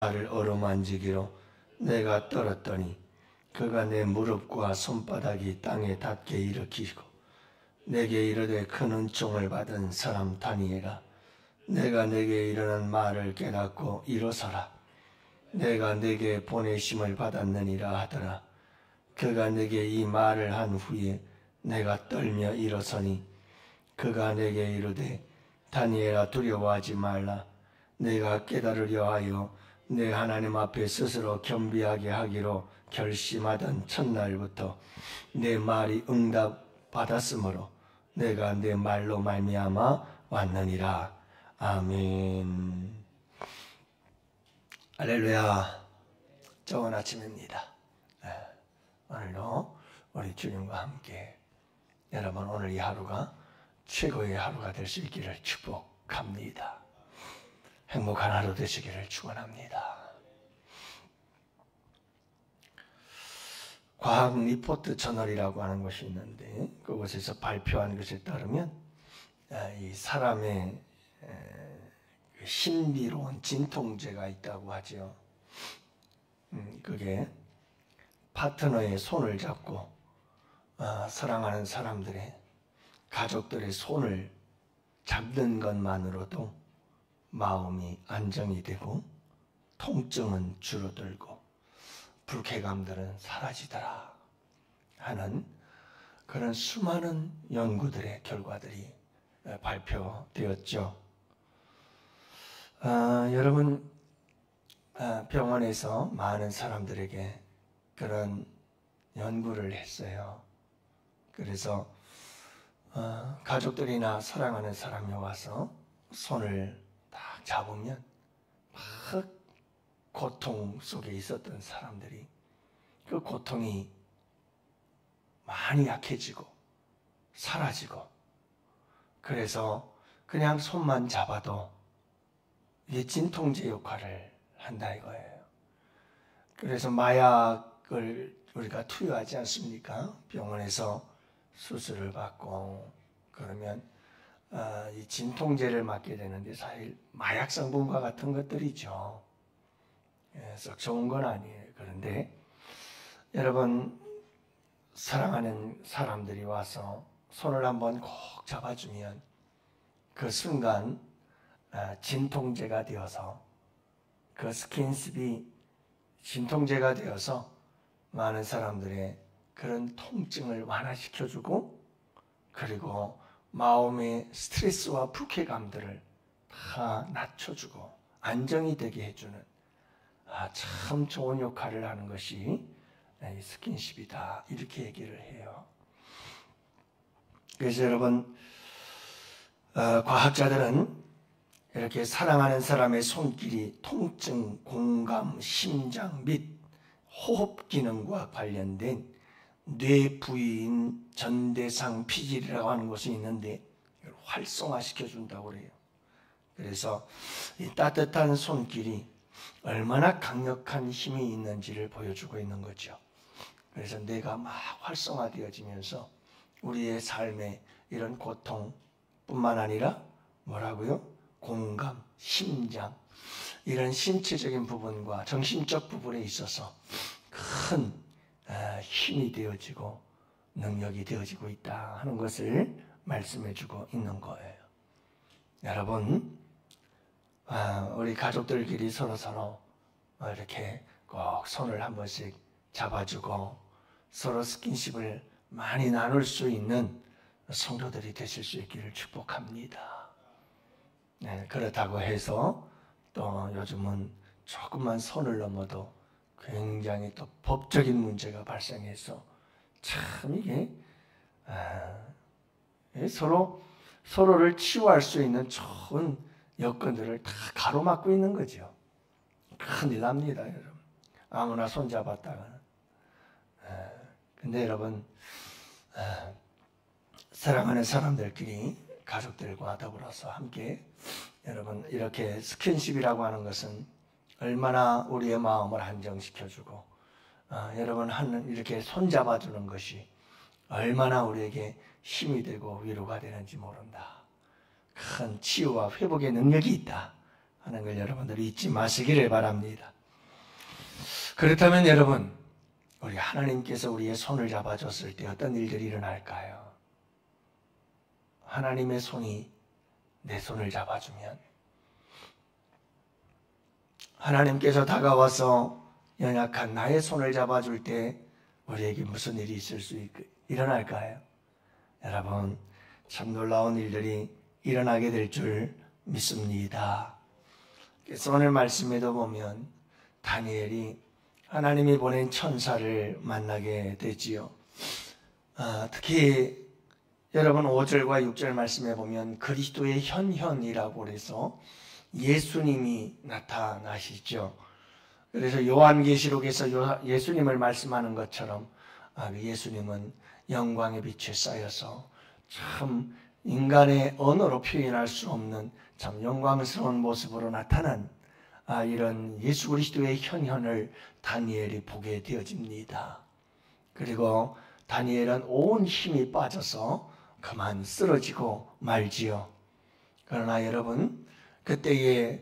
나를 어루만지기로 내가 떨었더니 그가 내 무릎과 손바닥이 땅에 닿게 일으키시고 내게 이르되 큰 은총을 받은 사람 다니엘아, 내가 내게 이르는 말을 깨닫고 일어서라. 내가 내게 보내심을 받았느니라 하더라. 그가 내게 이 말을 한 후에 내가 떨며 일어서니 그가 내게 이르되 다니엘아, 두려워하지 말라. 내가 깨달으려 하여 내 하나님 앞에 스스로 겸비하게 하기로 결심하던 첫날부터 내 말이 응답받았으므로 내가 내 말로 말미암아 왔느니라. 아멘. 할렐루야. 좋은 아침입니다. 오늘도 우리 주님과 함께 여러분, 오늘 이 하루가 최고의 하루가 될 수 있기를 축복합니다. 행복한 하루 되시기를 축원합니다. 과학 리포트 저널이라고 하는 것이 있는데 그곳에서 발표한 것에 따르면 이 사람의 신비로운 진통제가 있다고 하죠. 그게 파트너의 손을 잡고 사랑하는 사람들의 가족들의 손을 잡는 것만으로도 마음이 안정이 되고 통증은 줄어들고 불쾌감들은 사라지더라 하는 그런 수많은 연구들의 결과들이 발표되었죠. 여러분, 병원에서 많은 사람들에게 그런 연구를 했어요. 그래서 가족들이나 사랑하는 사람이 와서 손을 딱 잡으면 막 고통 속에 있었던 사람들이 그 고통이 많이 약해지고 사라지고, 그래서 그냥 손만 잡아도 이게 진통제 역할을 한다 이거예요. 그래서 마약을 우리가 투여하지 않습니까? 병원에서 수술을 받고 그러면 이 진통제를 맞게 되는데 사실 마약 성분과 같은 것들이죠. 썩 좋은 건 아니에요. 그런데 여러분, 사랑하는 사람들이 와서 손을 한번 꼭 잡아주면 그 순간 진통제가 되어서, 그 스킨십이 진통제가 되어서 많은 사람들의 그런 통증을 완화시켜주고, 그리고 마음의 스트레스와 불쾌감들을 다 낮춰주고 안정이 되게 해주는 참 좋은 역할을 하는 것이 이 스킨십이다, 이렇게 얘기를 해요. 그래서 여러분, 과학자들은 이렇게 사랑하는 사람의 손길이 통증, 공감, 심장 및 호흡 기능과 관련된 뇌 부위인 전대상 피질이라고 하는 것이 있는데 이걸 활성화시켜 준다고 그래요. 그래서 이 따뜻한 손길이 얼마나 강력한 힘이 있는지를 보여주고 있는 거죠. 그래서 뇌가 막 활성화되어지면서 우리의 삶에 이런 고통뿐만 아니라 뭐라고요? 공감, 심장, 이런 신체적인 부분과 정신적 부분에 있어서 큰 힘이 되어지고 능력이 되어지고 있다 하는 것을 말씀해 주고 있는 거예요. 여러분, 우리 가족들끼리 서로 이렇게 꼭 손을 한 번씩 잡아주고 서로 스킨십을 많이 나눌 수 있는 성도들이 되실 수 있기를 축복합니다. 그렇다고 해서 또 요즘은 조금만 손을 넘어도 굉장히 또 법적인 문제가 발생해서 참 이게 서로를 치유할 수 있는 좋은 여건들을 다 가로막고 있는 거죠. 큰일 납니다, 여러분. 아무나 손잡았다가는. 근데 여러분, 사랑하는 사람들끼리 가족들과 더불어서 함께 여러분, 이렇게 스킨십이라고 하는 것은 얼마나 우리의 마음을 안정시켜주고 여러분 이렇게 손잡아주는 것이 얼마나 우리에게 힘이 되고 위로가 되는지 모른다. 큰 치유와 회복의 능력이 있다 하는 걸 여러분들이 잊지 마시기를 바랍니다. 그렇다면 여러분, 우리 하나님께서 우리의 손을 잡아줬을 때 어떤 일들이 일어날까요? 하나님의 손이 내 손을 잡아주면, 하나님께서 다가와서 연약한 나의 손을 잡아줄 때 우리에게 무슨 일이 일어날까요? 여러분, 참 놀라운 일들이 일어나게 될 줄 믿습니다. 그래서 오늘 말씀에도 보면 다니엘이 하나님이 보낸 천사를 만나게 되지요. 특히 여러분 5절과 6절 말씀에 보면 그리스도의 현현이라고 해서 예수님이 나타나시죠. 그래서 요한계시록에서 예수님을 말씀하는 것처럼 예수님은 영광의 빛에 쌓여서 참 인간의 언어로 표현할 수 없는 참 영광스러운 모습으로 나타난 이런 예수 그리스도의 현현을 다니엘이 보게 되어집니다. 그리고 다니엘은 온 힘이 빠져서 그만 쓰러지고 말지요. 그러나 여러분, 그때에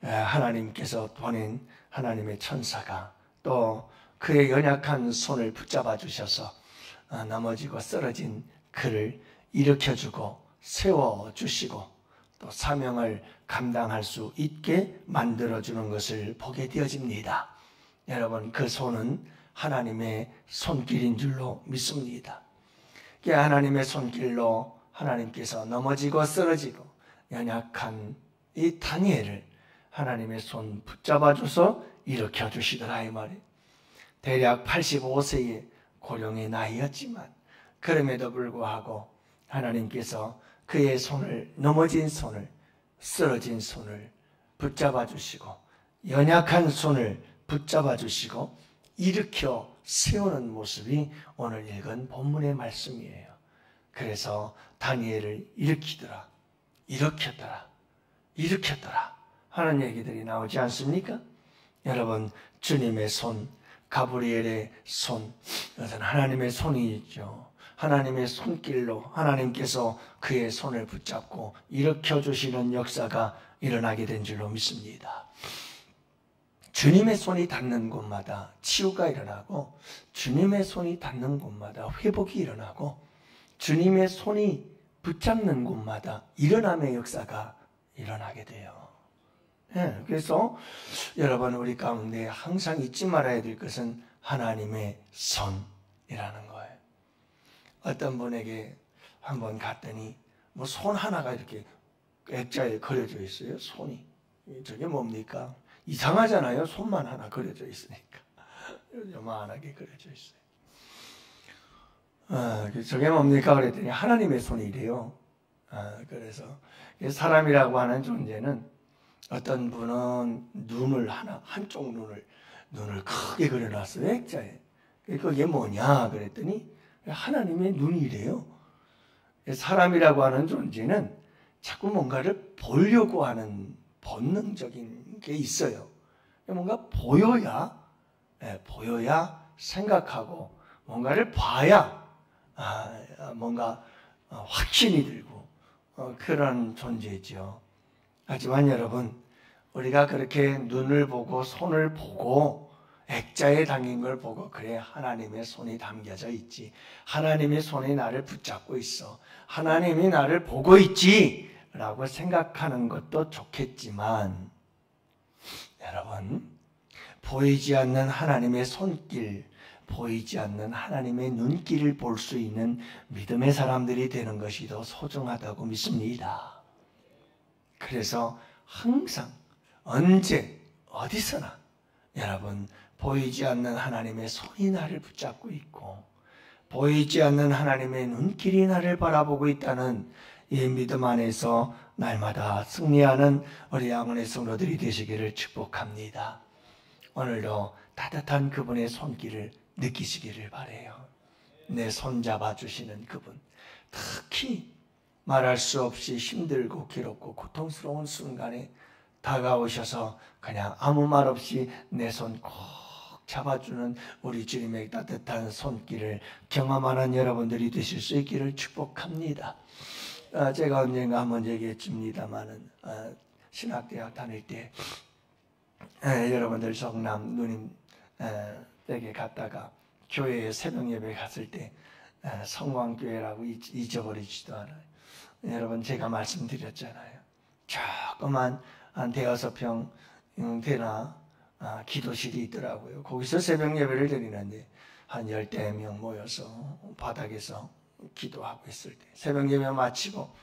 하나님께서 보낸 하나님의 천사가 또 그의 연약한 손을 붙잡아 주셔서 넘어지고 쓰러진 그를 일으켜주고 세워주시고 또 사명을 감당할 수 있게 만들어주는 것을 보게 되어집니다. 여러분, 그 손은 하나님의 손길인 줄로 믿습니다. 그 하나님의 손길로 하나님께서 넘어지고 쓰러지고 연약한 이 다니엘을 하나님의 손 붙잡아줘서 일으켜주시더라 이 말이에요. 대략 85세의 고령의 나이였지만 그럼에도 불구하고 하나님께서 그의 손을, 넘어진 손을, 쓰러진 손을 붙잡아 주시고 연약한 손을 붙잡아 주시고 일으켜 세우는 모습이 오늘 읽은 본문의 말씀이에요. 그래서 다니엘을 일으키더라, 일으켰더라 하는 얘기들이 나오지 않습니까? 여러분, 주님의 손, 가브리엘의 손, 그것은 하나님의 손이죠. 하나님의 손길로 하나님께서 그의 손을 붙잡고 일으켜주시는 역사가 일어나게 된 줄로 믿습니다. 주님의 손이 닿는 곳마다 치유가 일어나고, 주님의 손이 닿는 곳마다 회복이 일어나고, 주님의 손이 붙잡는 곳마다 일어남의 역사가 일어나게 돼요. 그래서 여러분, 우리 가운데 항상 잊지 말아야 될 것은 하나님의 손이라는 거예요. 어떤 분에게 한번 갔더니 뭐 손 하나가 이렇게 액자에 그려져 있어요. 손이. 저게 뭡니까? 이상하잖아요. 손만 하나 그려져 있으니까. 요만하게 그려져 있어요. 저게 뭡니까? 그랬더니 하나님의 손이래요. 그래서 사람이라고 하는 존재는 어떤 분은 눈을 한쪽 눈을 크게 그려놨어요. 액자에. 그게 뭐냐? 그랬더니 하나님의 눈이래요. 사람이라고 하는 존재는 자꾸 뭔가를 보려고 하는 본능적인 게 있어요. 뭔가 보여야 생각하고 뭔가를 봐야 뭔가 확신이 들고 그런 존재죠. 하지만 여러분, 우리가 그렇게 눈을 보고 손을 보고 액자에 담긴 걸 보고 그래, 하나님의 손이 담겨져 있지, 하나님의 손이 나를 붙잡고 있어, 하나님이 나를 보고 있지 라고 생각하는 것도 좋겠지만, 여러분, 보이지 않는 하나님의 손길, 보이지 않는 하나님의 눈길을 볼 수 있는 믿음의 사람들이 되는 것이 더 소중하다고 믿습니다. 그래서 항상 언제 어디서나 여러분, 보이지 않는 하나님의 손이 나를 붙잡고 있고 보이지 않는 하나님의 눈길이 나를 바라보고 있다는 이 믿음 안에서 날마다 승리하는 우리 양원의 성도들이 되시기를 축복합니다. 오늘도 따뜻한 그분의 손길을 느끼시기를 바라요. 내 손 잡아주시는 그분, 특히 말할 수 없이 힘들고 괴롭고 고통스러운 순간에 다가오셔서 그냥 아무 말 없이 내 손 꼭 잡아주는 우리 주님의 따뜻한 손길을 경험하는 여러분들이 되실 수 있기를 축복합니다. 제가 언젠가 한번 얘기했습니다마는 신학대학 다닐 때 여러분들 성남 누님 댁에 갔다가 교회에 새벽 예배 갔을 때 성광교회라고 잊어버리지도 않아요. 여러분 제가 말씀드렸잖아요. 조그만 한 대여섯 평 되나 기도실이 있더라고요. 거기서 새벽 예배를 드리는데 한 10명 모여서 바닥에서 기도하고 있을 때 새벽 예배 마치고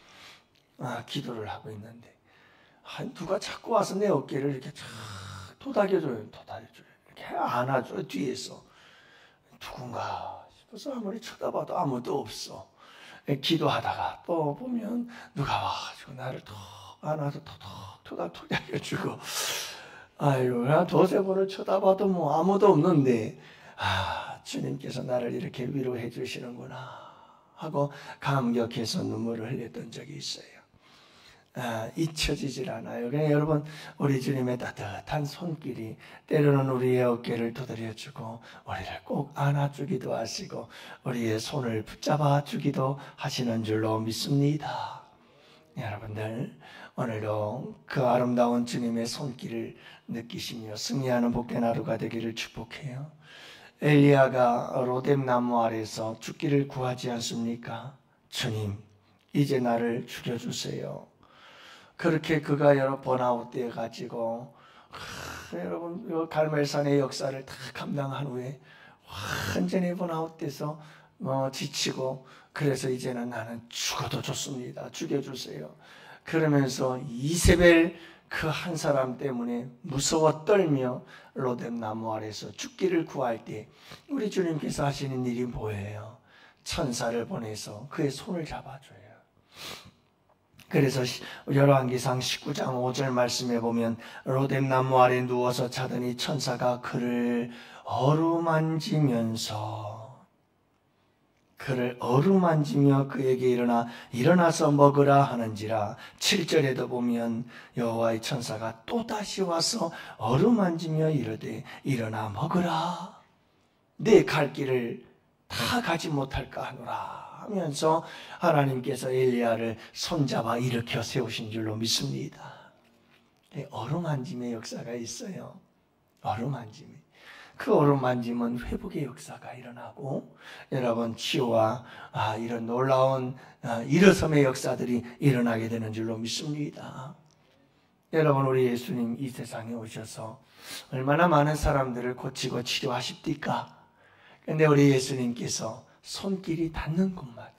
기도를 하고 있는데 누가 자꾸 와서 내 어깨를 이렇게 쫙 토닥여줘요. 이렇게 안아줘요. 뒤에서 누군가 싶어서 아무리 쳐다봐도 아무도 없어. 기도하다가 또 보면 누가 와가지고 나를 톡 안아서 토닥여주고 아유 나 두세 번을 쳐다봐도 뭐 아무도 없는데 주님께서 나를 이렇게 위로해 주시는구나 하고 감격해서 눈물을 흘렸던 적이 있어요. 잊혀지질 않아요. 그냥 여러분 우리 주님의 따뜻한 손길이 때로는 우리의 어깨를 두드려주고 우리를 꼭 안아주기도 하시고 우리의 손을 붙잡아 주기도 하시는 줄로 믿습니다. 여러분들 오늘도 그 아름다운 주님의 손길을 느끼시며 승리하는 복된 하루가 되기를 축복해요. 엘리야가 로뎀 나무 아래서 죽기를 구하지 않습니까? 주님 이제 나를 죽여주세요. 그렇게 그가 여러 번아웃 되어 가지고 여러분 갈멜산의 역사를 다 감당한 후에 완전히 번아웃 돼서 지치고 그래서 이제는 나는 죽어도 좋습니다. 죽여주세요. 그러면서 이세벨 그 한 사람 때문에 무서워 떨며 로뎀 나무 아래서 죽기를 구할 때 우리 주님께서 하시는 일이 뭐예요? 천사를 보내서 그의 손을 잡아줘요. 그래서 열왕기상 19장 5절 말씀에 보면 로뎀 나무 아래 누워서 자더니 천사가 그를 어루만지며 그에게 일어나서 먹으라 하는지라. 7절에도 보면 여호와의 천사가 또다시 와서 어루만지며 이르되 일어나 먹으라. 내 갈 길을 다 가지 못할까 하노라 하면서 하나님께서 엘리야를 손잡아 일으켜 세우신 줄로 믿습니다. 어루만짐의 역사가 있어요. 어루만짐이. 그 어루만짐은 회복의 역사가 일어나고 여러분 치유와 이런 놀라운 일어섬의 역사들이 일어나게 되는 줄로 믿습니다. 여러분 우리 예수님 이 세상에 오셔서 얼마나 많은 사람들을 고치고 치료하십니까? 그런데 우리 예수님께서 손길이 닿는 곳마다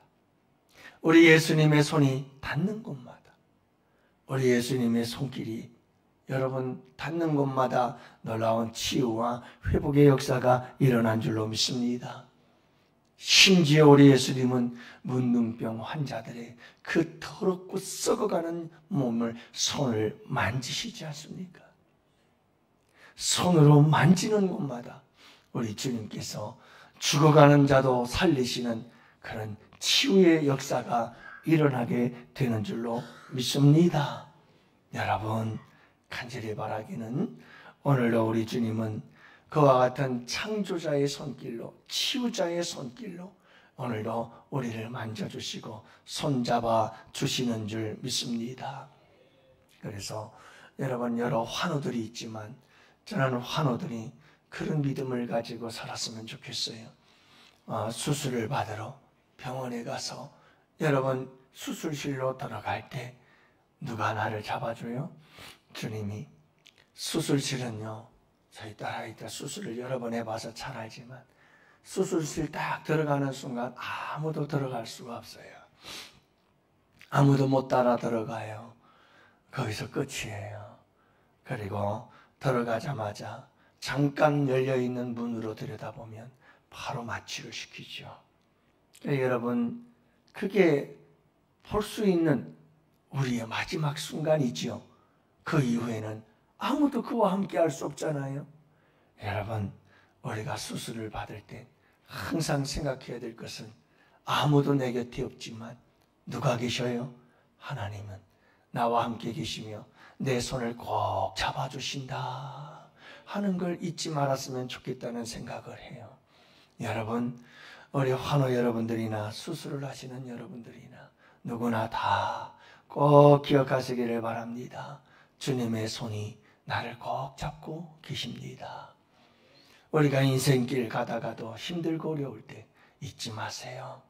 우리 예수님의 손이 닿는 곳마다 우리 예수님의 손길이 여러분 닿는 곳마다 놀라운 치유와 회복의 역사가 일어난 줄로 믿습니다. 심지어 우리 예수님은 문둥병 환자들의 그 더럽고 썩어가는 몸을 손을 만지시지 않습니까? 손으로 만지는 곳마다 우리 주님께서 죽어가는 자도 살리시는 그런 치유의 역사가 일어나게 되는 줄로 믿습니다. 여러분 간절히 바라기는 오늘도 우리 주님은 그와 같은 창조자의 손길로 치유자의 손길로 오늘도 우리를 만져주시고 손잡아 주시는 줄 믿습니다. 그래서 여러분 여러 환우들이 있지만 저는 환우들이 그런 믿음을 가지고 살았으면 좋겠어요. 수술을 받으러 병원에 가서 여러분 수술실로 들어갈 때 누가 나를 잡아줘요? 주님이. 수술실은요 저희 딸아이들 수술을 여러 번 해봐서 잘 알지만 수술실 딱 들어가는 순간 아무도 들어갈 수가 없어요. 아무도 못 따라 들어가요. 거기서 끝이에요. 그리고 들어가자마자 잠깐 열려있는 문으로 들여다보면 바로 마취를 시키죠. 그러니까 여러분 그게 볼 수 있는 우리의 마지막 순간이죠. 그 이후에는 아무도 그와 함께 할 수 없잖아요. 여러분 우리가 수술을 받을 때 항상 생각해야 될 것은 아무도 내 곁에 없지만 누가 계셔요? 하나님은 나와 함께 계시며 내 손을 꼭 잡아주신다 하는 걸 잊지 말았으면 좋겠다는 생각을 해요. 여러분 우리 환우 여러분들이나 수술을 하시는 여러분들이나 누구나 다 꼭 기억하시기를 바랍니다. 주님의 손이 나를 꼭 잡고 계십니다. 우리가 인생길 가다가도 힘들고 어려울 때 잊지 마세요.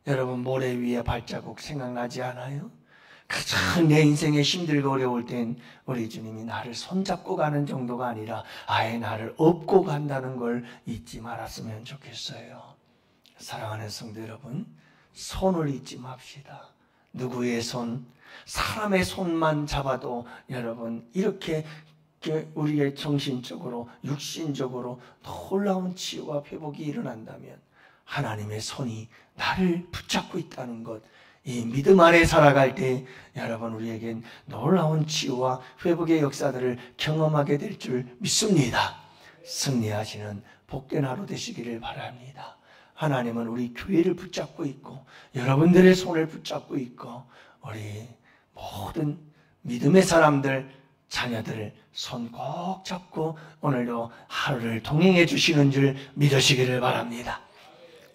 여러분, 모래 위에 발자국 생각나지 않아요? 가장 내 인생에 힘들고 어려울 땐 우리 주님이 나를 손잡고 가는 정도가 아니라 아예 나를 업고 간다는 걸 잊지 말았으면 좋겠어요. 사랑하는 성도 여러분, 손을 잊지 맙시다. 누구의 손? 사람의 손만 잡아도 여러분 이렇게 우리의 정신적으로 육신적으로 놀라운 치유와 회복이 일어난다면 하나님의 손이 나를 붙잡고 있다는 것, 이 믿음 안에 살아갈 때 여러분 우리에겐 놀라운 치유와 회복의 역사들을 경험하게 될 줄 믿습니다. 승리하시는 복된 하루 되시기를 바랍니다. 하나님은 우리 교회를 붙잡고 있고 여러분들의 손을 붙잡고 있고 우리 모든 믿음의 사람들, 자녀들 손 꼭 잡고 오늘도 하루를 동행해 주시는 줄 믿으시기를 바랍니다.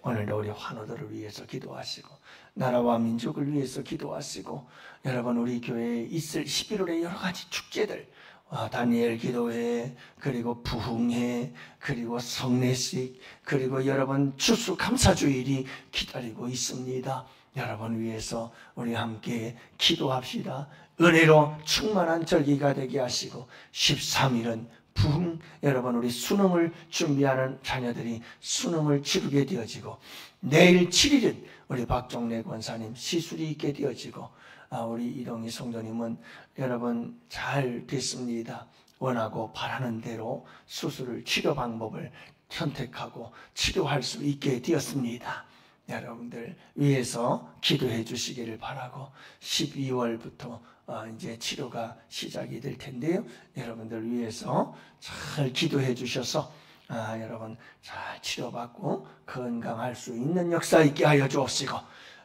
오늘도 우리 환우들을 위해서 기도하시고 나라와 민족을 위해서 기도하시고 여러분 우리 교회에 있을 11월의 여러 가지 축제들, 다니엘 기도회, 그리고 부흥회, 그리고 성례식, 그리고 여러분 추수감사주일이 기다리고 있습니다. 여러분 위해서 우리 함께 기도합시다. 은혜로 충만한 절기가 되게 하시고 13일은 부흥, 여러분 우리 수능을 준비하는 자녀들이 수능을 치르게 되어지고 내일 7일은 우리 박종래 권사님 시술이 있게 되어지고 우리 이동희 성도님은 여러분 잘 됐습니다. 원하고 바라는 대로 수술을 치료 방법을 선택하고 치료할 수 있게 되었습니다. 여러분들 위해서 기도해 주시기를 바라고 12월부터 이제 치료가 시작이 될 텐데요. 여러분들 위해서 잘 기도해 주셔서 여러분 잘 치료받고 건강할 수 있는 역사 있게 하여 주옵시고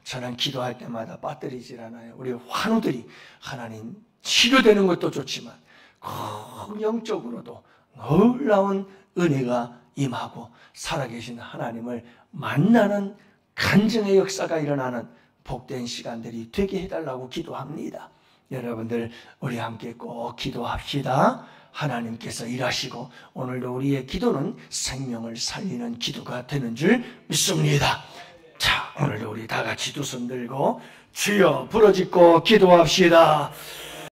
저는 기도할 때마다 빠뜨리질 않아요. 우리 환우들이 하나님 치료되는 것도 좋지만 영적으로도 놀라운 은혜가 임하고 살아계신 하나님을 만나는 간증의 역사가 일어나는 복된 시간들이 되게 해달라고 기도합니다. 여러분들 우리 함께 꼭 기도합시다. 하나님께서 일하시고 오늘도 우리의 기도는 생명을 살리는 기도가 되는 줄 믿습니다. 자, 오늘도 우리 다 같이 두 손 들고 주여 부르짖고 기도합시다.